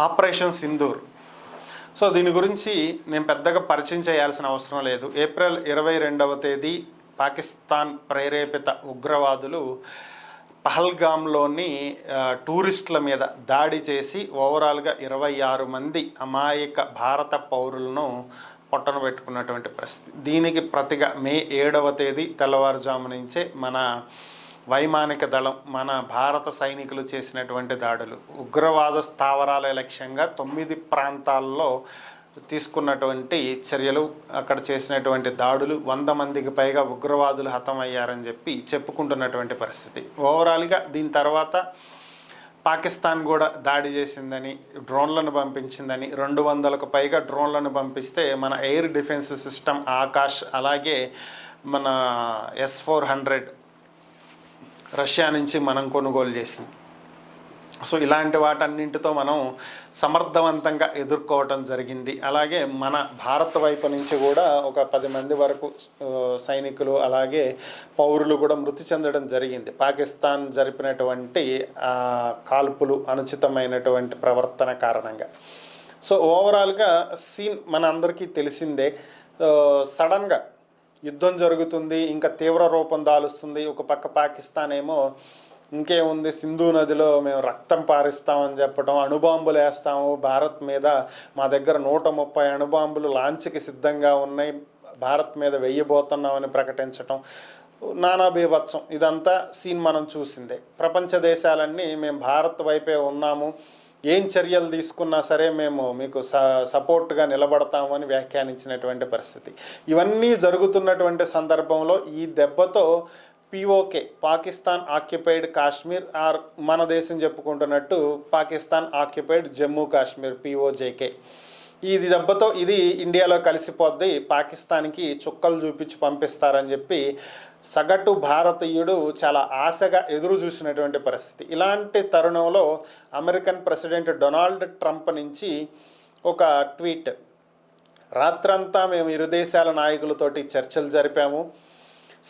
Operation Sindoor. So దీని గురించి నేను పెద్దగా పరిచయం చేయాల్సిన అవసరం లేదు. ఏప్రిల్ 22వ తేదీ పాకిస్తాన్ ప్రేరేపిత ఉగ్రవాదులు పహల్గామ్లోని టూరిస్టుల మీద దాడి చేసి ఓవరాల్గా 26 మంది అమాయక భారత పౌరులను పొట్టన పెట్టుకున్నటువంటి పరిస్థితి. దీనికి ప్రతిగా మే 7వ తేదీ తెల్లవారుజాము నుంచే మన వైమానిక దళం, మన భారత సైనికులు చేసినటువంటి దాడులు, ఉగ్రవాద స్థావరాల లక్ష్యంగా 9 ప్రాంతాల్లో తీసుకున్నటువంటి చర్యలు, అక్కడ చేసినటువంటి దాడులు, 100 మందికి పైగా ఉగ్రవాదులు హతమయ్యారని చెప్పి చెప్పుకుంటున్నటువంటి పరిస్థితి. ఓవరాల్గా దీని తర్వాత పాకిస్తాన్ కూడా దాడి చేసిందని, డ్రోన్లను పంపించిందని, 200కు పైగా డ్రోన్లను పంపిస్తే మన ఎయిర్ డిఫెన్స్ సిస్టమ్ ఆకాష్, అలాగే మన S-400 రష్యా నుంచి మనం కొనుగోలు చేసింది. సో ఇలాంటి వాటన్నింటితో మనం సమర్థవంతంగా ఎదుర్కోవటం జరిగింది. అలాగే మన భారత్ వైపు నుంచి కూడా ఒక 10 మంది వరకు సైనికులు అలాగే పౌరులు కూడా మృతి చెందడం జరిగింది పాకిస్తాన్ జరిపినటువంటి కాల్పులు, అనుచితమైనటువంటి ప్రవర్తన కారణంగా. సో ఓవరాల్గా సీన్ మన అందరికీ తెలిసిందే. సడన్గా యుద్ధం జరుగుతుంది, ఇంకా తీవ్ర రూపం దాలుస్తుంది. ఒక పక్క పాకిస్తాన్ ఏమో ఇంకేముంది, సింధు నదిలో మేము రక్తం పారిస్తామని చెప్పడం, అణుబాంబులు వేస్తాము భారత్ మీద, మా దగ్గర 130 అణుబాంబులు లాంచ్కి సిద్ధంగా ఉన్నాయి, భారత్ మీద వెయ్యబోతున్నామని ప్రకటించడం, నానా బీభత్సం. ఇదంతా సీన్ మనం చూసిందే. ప్రపంచ దేశాలన్నీ మేము భారత్ వైపే ఉన్నాము, ఏం చర్యలు తీసుకున్నా సరే మేము మీకు సపోర్ట్గా నిలబడతామని వ్యాఖ్యానించినటువంటి పరిస్థితి. ఇవన్నీ జరుగుతున్నటువంటి సందర్భంలో ఈ దెబ్బతో POK, Pakistan occupied Kashmir, or మన దేశం చెప్పుకుంటున్నట్టు పాకిస్తాన్ ఆక్యుపైడ్ జమ్మూ కాశ్మీర్ POJK, ఇది దెబ్బతో ఇది ఇండియాలో కలిసిపోద్ది, పాకిస్తాన్కి చుక్కలు చూపించి పంపిస్తారని చెప్పి సగటు భారతీయుడు చాలా ఆశగా ఎదురు చూసినటువంటి పరిస్థితి. ఇలాంటి తరుణంలో అమెరికన్ ప్రెసిడెంట్ డొనాల్డ్ ట్రంప్ నుంచి ఒక ట్వీట్, రాత్రంతా మేము ఇరు దేశాల నాయకులతోటి చర్చలు జరిపాము,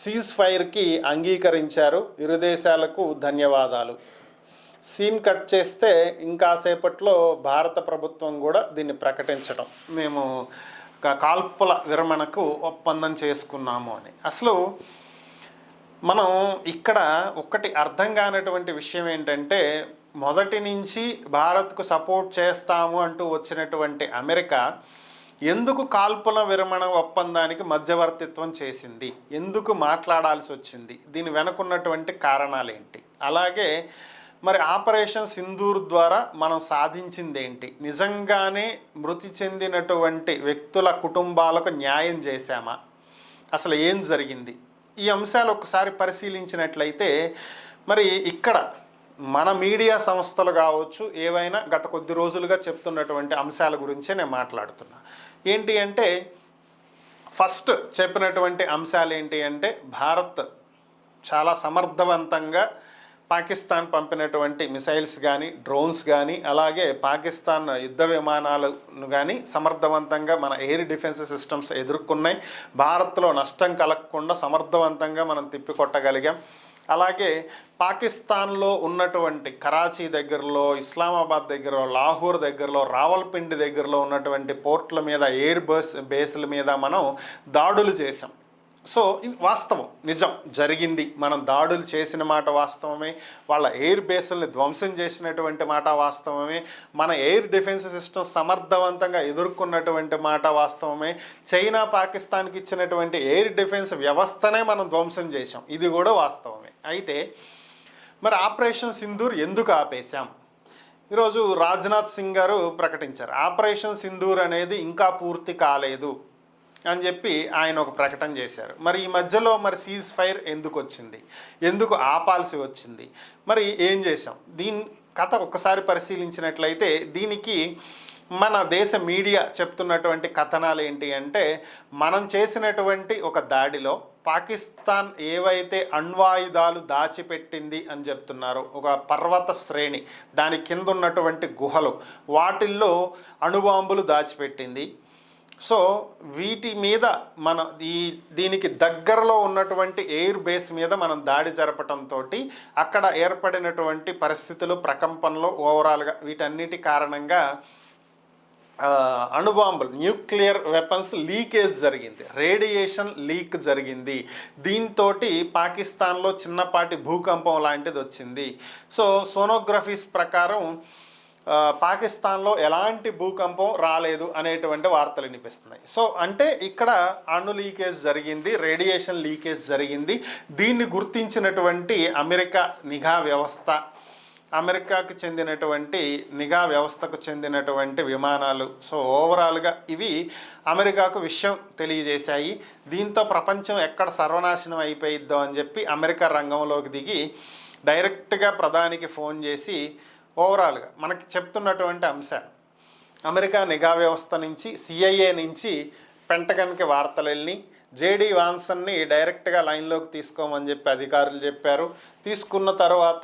సీజ్ ఫైర్కి అంగీకరించారు, ఇరు దేశాలకు ధన్యవాదాలు. సీన్ కట్ చేస్తే ఇంకాసేపట్లో భారత ప్రభుత్వం కూడా దీన్ని ప్రకటించడం, మేము కాల్పుల విరమణకు ఒప్పందం చేసుకున్నాము అని. అసలు మనం ఇక్కడ ఒకటి అర్థం కానటువంటి విషయం ఏంటంటే, మొదటి నుంచి భారత్కు సపోర్ట్ చేస్తాము అంటూ వచ్చినటువంటి అమెరికా ఎందుకు కాల్పుల విరమణ ఒప్పందానికి మధ్యవర్తిత్వం చేసింది, ఎందుకు మాట్లాడాల్సి వచ్చింది, దీని వెనుకున్నటువంటి కారణాలు ఏంటి, అలాగే మరి ఆపరేషన్ సింధూర్ ద్వారా మనం సాధించింది ఏంటి, నిజంగానే మృతి చెందినటువంటి వ్యక్తుల కుటుంబాలకు న్యాయం చేశామా, అసలు ఏం జరిగింది, ఈ అంశాలు ఒకసారి పరిశీలించినట్లయితే మరి ఇక్కడ మన మీడియా సంస్థలు కావచ్చు, ఏవైనా గత కొద్ది రోజులుగా చెప్తున్నటువంటి అంశాల గురించే నేను మాట్లాడుతున్నా. ఏంటి అంటే, ఫస్ట్ చెప్పినటువంటి అంశాలు ఏంటి అంటే, భారత్ చాలా సమర్థవంతంగా పాకిస్తాన్ పంపినటువంటి మిసైల్స్ కానీ, డ్రోన్స్ కానీ, అలాగే పాకిస్తాన్ యుద్ధ విమానాలను కానీ సమర్థవంతంగా మన ఎయిర్ డిఫెన్స్ సిస్టమ్స్ ఎదుర్కొన్నాయి. భారత్లో నష్టం కలగకుండా సమర్థవంతంగా మనం తిప్పికొట్టగలిగాం. అలాగే పాకిస్తాన్లో ఉన్నటువంటి కరాచీ దగ్గరలో, ఇస్లామాబాద్ దగ్గరలో, లాహోర్ దగ్గరలో, రావల్పిండి దగ్గరలో ఉన్నటువంటి పోర్ట్ల మీద, ఎయిర్ బేస్ల మీద మనం దాడులు చేసాం. సో ఇది వాస్తవం, నిజం జరిగింది. మనం దాడులు చేసిన మాట వాస్తవమే, వాళ్ళ ఎయిర్ బేస్ల్ని ధ్వంసం చేసినటువంటి మాట వాస్తవమే, మన ఎయిర్ డిఫెన్స్ సిస్టమ్ సమర్థవంతంగా ఎదుర్కొన్నటువంటి మాట వాస్తవమే, చైనా పాకిస్తాన్కి ఇచ్చినటువంటి ఎయిర్ డిఫెన్స్ వ్యవస్థనే మనం ధ్వంసం చేసాం, ఇది కూడా వాస్తవమే. అయితే మరి ఆపరేషన్ సింధూర్ ఎందుకు ఆపేశాం? ఈరోజు రాజ్నాథ్ సింగ్ గారు ప్రకటించారు, ఆపరేషన్ సింధూర్ అనేది ఇంకా పూర్తి కాలేదు అని చెప్పి ఆయన ఒక ప్రకటన చేశారు. మరి ఈ మధ్యలో మరి సీజ్ ఫైర్ ఎందుకు వచ్చింది, ఎందుకు ఆపాల్సి వచ్చింది, మరి ఏం చేసాం, దీని కథ ఒక్కసారి పరిశీలించినట్లయితే దీనికి మన దేశ మీడియా చెప్తున్నటువంటి కథనాలు ఏంటి అంటే, మనం చేసినటువంటి ఒక దాడిలో పాకిస్తాన్ ఏవైతే అణ్వాయుధాలు దాచిపెట్టింది అని చెప్తున్నారో, ఒక పర్వత శ్రేణి, దాని కింద ఉన్నటువంటి గుహలు, వాటిల్లో అణుబాంబులు దాచిపెట్టింది. సో వీటి మీద మన దీనికి దగ్గరలో ఉన్నటువంటి ఎయిర్ బేస్ మీద మనం దాడి జరపటంతో అక్కడ ఏర్పడినటువంటి పరిస్థితులు, ప్రకంపనలు, ఓవరాల్గా వీటన్నిటి కారణంగా అణుబాంబులు, న్యూక్లియర్ వెపన్స్ లీకేజ్ జరిగింది, రేడియేషన్ లీక్ జరిగింది. దీంతో పాకిస్తాన్లో చిన్నపాటి భూకంపం లాంటిది వచ్చింది. సో సోనోగ్రఫీస్ ప్రకారం పాకిస్తాన్లో ఎలాంటి భూకంపం రాలేదు అనేటువంటి వార్తలు వినిపిస్తున్నాయి. సో అంటే ఇక్కడ అణు లీకేజ్ జరిగింది, రేడియేషన్ లీకేజ్ జరిగింది. దీన్ని గుర్తించినటువంటి అమెరికా నిఘా వ్యవస్థ, అమెరికాకు చెందినటువంటి నిఘా వ్యవస్థకు చెందినటువంటి విమానాలు, సో ఓవరాల్గా ఇవి అమెరికాకు విషయం తెలియజేశాయి. దీంతో ప్రపంచం ఎక్కడ సర్వనాశనం అయిపోయిద్దో అని చెప్పి అమెరికా రంగంలోకి దిగి డైరెక్ట్గా ప్రధానికి ఫోన్ చేసి ఓవరాల్గా మనకి చెప్తున్నటువంటి అంశాలు, అమెరికా నిఘా వ్యవస్థ నుంచి, సిఐఏ నుంచి పెంటగన్కి వార్తలు వెళ్ళి జేడీ వాన్సన్ని డైరెక్ట్గా లైన్లోకి తీసుకోమని చెప్పి అధికారులు చెప్పారు. తీసుకున్న తర్వాత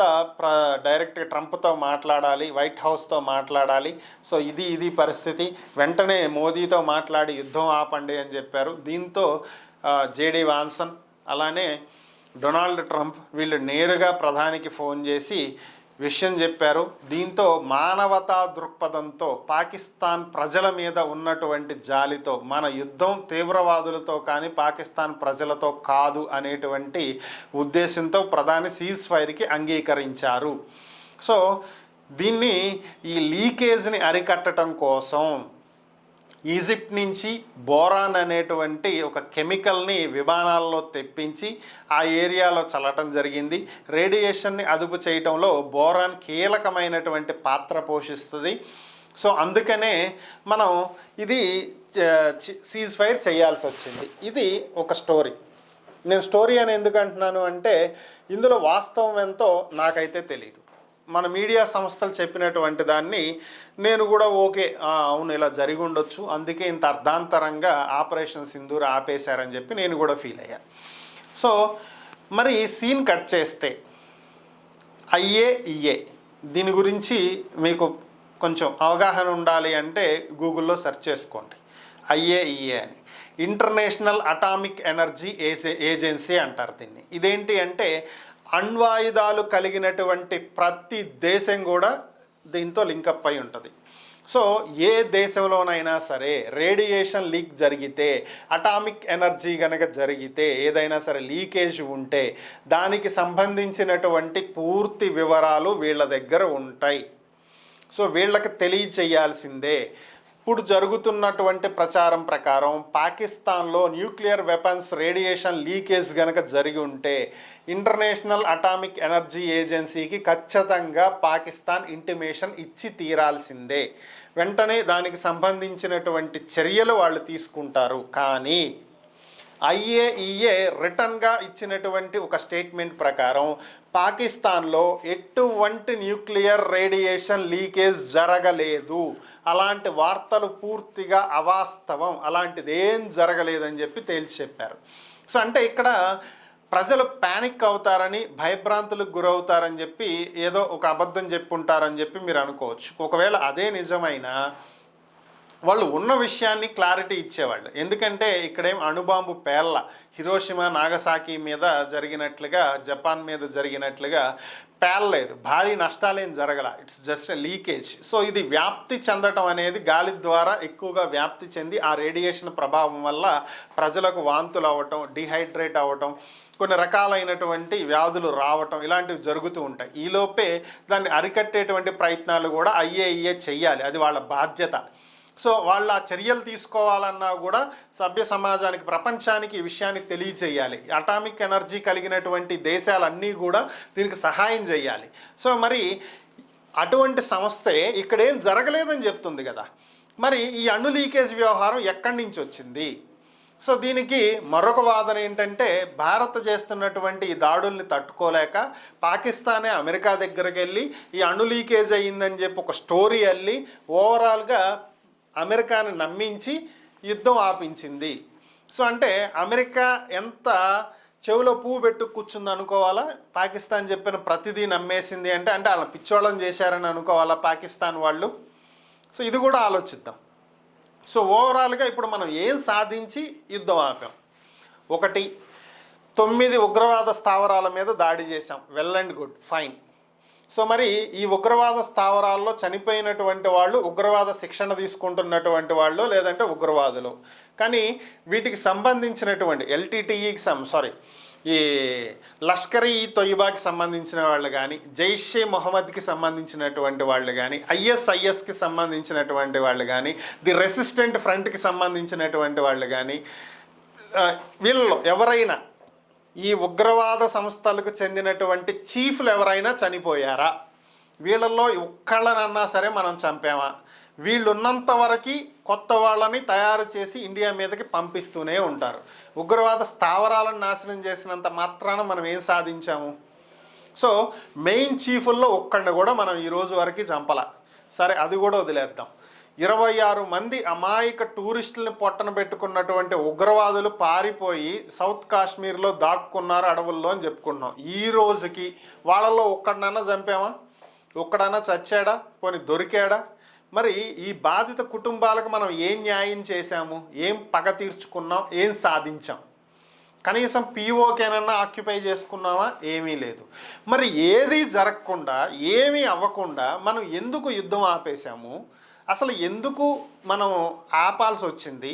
డైరెక్ట్గా ట్రంప్తో మాట్లాడాలి, వైట్ హౌస్తో మాట్లాడాలి. సో ఇది పరిస్థితి, వెంటనే మోదీతో మాట్లాడి యుద్ధం ఆపండి అని చెప్పారు. దీంతో జేడీ వాన్సన్ అలానే డొనాల్డ్ ట్రంప్ వీళ్ళు నేరుగా ప్రధానికి ఫోన్ చేసి విషయం చెప్పారు. దీంతో మానవతా దృక్పథంతో, పాకిస్తాన్ ప్రజల మీద ఉన్నటువంటి జాలితో, మన యుద్ధం తీవ్రవాదులతో కానీ పాకిస్తాన్ ప్రజలతో కాదు అనేటువంటి ఉద్దేశంతో ప్రధాని సీజ్ ఫైర్కి అంగీకరించారు. సో దీన్ని, ఈ లీకేజ్ని అరికట్టడం కోసం ఈజిప్ట్ నుంచి బోరాన్ అనేటువంటి ఒక కెమికల్ని విమానాల్లో తెప్పించి ఆ ఏరియాలో చల్లటం జరిగింది. రేడియేషన్ని అదుపు చేయటంలో బోరాన్ కీలకమైనటువంటి పాత్ర పోషిస్తుంది. సో అందుకనే మనం ఇది సీజ్ ఫైర్ చేయాల్సి వచ్చింది. ఇది ఒక స్టోరీ. నేను స్టోరీ అని ఎందుకు అంటున్నాను అంటే ఇందులో వాస్తవం ఎంతో నాకైతే తెలియదు. మన మీడియా సంస్థలు చెప్పినటువంటి దాన్ని నేను కూడా ఓకే అవును ఇలా జరిగి ఉండొచ్చు, అందుకే ఇంత అర్ధాంతరంగా ఆపరేషన్ సింధూర్ ఆపేశారని చెప్పి నేను కూడా ఫీల్ అయ్యా. సో మరి సీన్ కట్ చేస్తే ఐఏఈఏ దీని గురించి మీకు కొంచెం అవగాహన ఉండాలి అంటే గూగుల్లో సెర్చ్ చేసుకోండి. ఐఏఈఏ అని, ఇంటర్నేషనల్ అటామిక్ ఎనర్జీ ఏజెన్సీ అంటారు దీన్ని. ఇదేంటి అంటే అణ్వాయుధాలు కలిగినటువంటి ప్రతి దేశం కూడా దీంతో లింకప్ అయి ఉంటుంది. సో ఏ దేశంలోనైనా సరే రేడియేషన్ లీక్ జరిగితే, అటామిక్ ఎనర్జీ కనుక జరిగితే, ఏదైనా సరే లీకేజ్ ఉంటే దానికి సంబంధించినటువంటి పూర్తి వివరాలు వీళ్ళ దగ్గర ఉంటాయి. సో వీళ్ళకి తెలియచేయాల్సిందే. ఇప్పుడు జరుగుతున్నటువంటి ప్రచారం ప్రకారం పాకిస్తాన్లో న్యూక్లియర్ వెపన్స్ రేడియేషన్ లీకేజ్ కనుక జరిగి ఉంటే ఇంటర్నేషనల్ అటామిక్ ఎనర్జీ ఏజెన్సీకి ఖచ్చితంగా పాకిస్తాన్ ఇంటిమేషన్ ఇచ్చి తీరాల్సిందే. వెంటనే దానికి సంబంధించినటువంటి చర్యలు వాళ్ళు తీసుకుంటారు. కానీ ఐఏఈఏ రిటర్న్గా ఇచ్చినటువంటి ఒక స్టేట్మెంట్ ప్రకారం పాకిస్తాన్లో ఎటువంటి న్యూక్లియర్ రేడియేషన్ లీకేజ్ జరగలేదు, అలాంటి వార్తలు పూర్తిగా అవాస్తవం, అలాంటిది ఏం జరగలేదని చెప్పి తేల్చి చెప్పారు. సో అంటే ఇక్కడ ప్రజలు ప్యానిక్ అవుతారని, భయభ్రాంతులకు గురవుతారని చెప్పి ఏదో ఒక అబద్ధం చెప్పుంటారని చెప్పి మీరు అనుకోవచ్చు. ఒకవేళ అదే నిజమైనా వాళ్ళు ఉన్న విషయాన్ని క్లారిటీ ఇచ్చేవాళ్ళు. ఎందుకంటే ఇక్కడేం అణుబాంబు పేర్ల, హిరోషిమా నాగసాకి మీద జరిగినట్లుగా, జపాన్ మీద జరిగినట్లుగా పేలలేదు, భారీ నష్టాలేం జరగల, ఇట్స్ జస్ట్ లీకేజ్. సో ఇది వ్యాప్తి చెందటం అనేది గాలి ద్వారా ఎక్కువగా వ్యాప్తి చెంది ఆ రేడియేషన్ ప్రభావం వల్ల ప్రజలకు వాంతులు అవ్వటం, డిహైడ్రేట్ అవ్వటం, కొన్ని రకాలైనటువంటి వ్యాధులు రావటం ఇలాంటివి జరుగుతూ ఉంటాయి. ఈలోపే దాన్ని అరికట్టేటువంటి ప్రయత్నాలు కూడా ఐఏఈఏ చెయ్యాలి, అది వాళ్ళ బాధ్యత. సో వాళ్ళ చర్యలు తీసుకోవాలన్నా కూడా సభ్య సమాజానికి, ప్రపంచానికి ఈ విషయాన్ని తెలియజేయాలి. అటామిక్ ఎనర్జీ కలిగినటువంటి దేశాలన్నీ కూడా దీనికి సహాయం చేయాలి. సో మరి అటువంటి సంస్థే ఇక్కడేం జరగలేదని చెప్తుంది కదా, మరి ఈ అణు లీకేజ్ వ్యవహారం ఎక్కడి నుంచి వచ్చింది? సో దీనికి మరొక వాదన ఏంటంటే భారత్ చేస్తున్నటువంటి ఈ దాడుల్ని తట్టుకోలేక పాకిస్తానే అమెరికా దగ్గరికి వెళ్ళి ఈ అణు లీకేజ్ అయ్యిందని చెప్పి ఒక స్టోరీ వెళ్ళి ఓవరాల్గా అమెరికాను నమ్మించి యుద్ధం ఆపించింది. సో అంటే అమెరికా ఎంత చెవిలో పువ్వు పెట్టు కూర్చుంది అనుకోవాలా? పాకిస్తాన్ చెప్పిన ప్రతిదీ నమ్మేసింది అంటే వాళ్ళని పిచ్చోళ్ళని చేశారని అనుకోవాలా పాకిస్తాన్ వాళ్ళు? సో ఇది కూడా ఆలోచిద్దాం. సో ఓవరాల్గా ఇప్పుడు మనం ఏం సాధించి యుద్ధం ఆపాం? ఒకటి, 9 ఉగ్రవాద స్థావరాల మీద దాడి చేశాం, well and good, fine. So మరి ఈ ఉగ్రవాద స్థావరాల్లో చనిపోయినటువంటి వాళ్ళు ఉగ్రవాద శిక్షణ తీసుకుంటున్నటువంటి వాళ్ళు లేదంటే ఉగ్రవాదులు. కానీ వీటికి సంబంధించినటువంటి ఎల్టీటీఈకి ఈ లష్కర్-ఈ తొయ్యబాకి సంబంధించిన వాళ్ళు కానీ, జైషే మొహమ్మద్కి సంబంధించినటువంటి వాళ్ళు కానీ, ఐఎస్ఐఎస్కి సంబంధించినటువంటి వాళ్ళు కానీ, ది రెసిస్టెంట్ ఫ్రంట్కి సంబంధించినటువంటి వాళ్ళు కానీ, వీళ్ళలో ఎవరైనా ఈ ఉగ్రవాద సంస్థలకు చెందినటువంటి చీఫ్లు ఎవరైనా చనిపోయారా? వీళ్ళల్లో ఒక్కళ్ళనన్నా సరే మనం చంపామా? వీళ్ళున్నంత వరకు కొత్త వాళ్ళని తయారు చేసి ఇండియా మీదకి పంపిస్తూనే ఉంటారు. ఉగ్రవాద స్థావరాలను నాశనం చేసినంత మాత్రాన మనం ఏం సాధించాము? సో మెయిన్ చీఫుల్లో ఒక్కడిని కూడా మనం ఈరోజు వరకు చంపల. సరే, అది కూడా వదిలేద్దాం. 26 మంది అమాయక టూరిస్టులను పొట్టన పెట్టుకున్నటువంటి ఉగ్రవాదులు పారిపోయి సౌత్ కాశ్మీర్లో దాక్కున్నారు అడవుల్లో అని చెప్పుకుంటున్నాం. ఈ రోజుకి వాళ్ళలో ఒక్కడనన్నా చంపామా? ఒక్కడన్నా చచ్చాడా? పోనీ దొరికాడా? మరి ఈ బాధిత కుటుంబాలకు మనం ఏం న్యాయం చేశాము? ఏం పగ తీర్చుకున్నాం? ఏం సాధించాం? కనీసం పీఓకేనన్నా ఆక్యుపై చేసుకున్నామా? ఏమీ లేదు. మరి ఏది జరగకుండా, ఏమీ అవ్వకుండా మనం ఎందుకు యుద్ధం ఆపేశాము? అసలు ఎందుకు మనం ఆపాల్సి వచ్చింది?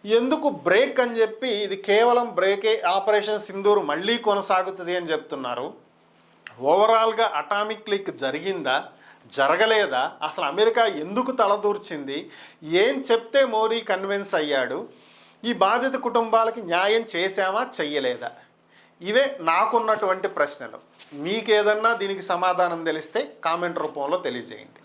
ఎందుకు బ్రేక్ అని చెప్పి, ఇది కేవలం బ్రేకే, ఆపరేషన్ సింధూర్ మళ్ళీ కొనసాగుతుంది అని చెప్తున్నారు. ఓవరాల్గా అటామిక్ లీక్ జరిగిందా, జరగలేదా? అసలు అమెరికా ఎందుకు తలదూర్చింది? ఏం చెప్తే మోడీ కన్విన్స్ అయ్యాడు? ఈ బాధిత కుటుంబాలకి న్యాయం చేశామా, చెయ్యలేదా? ఇవే నాకున్నటువంటి ప్రశ్నలు. మీకేదన్నా దీనికి సమాధానం తెలిస్తే కామెంట్ రూపంలో తెలియజేయండి.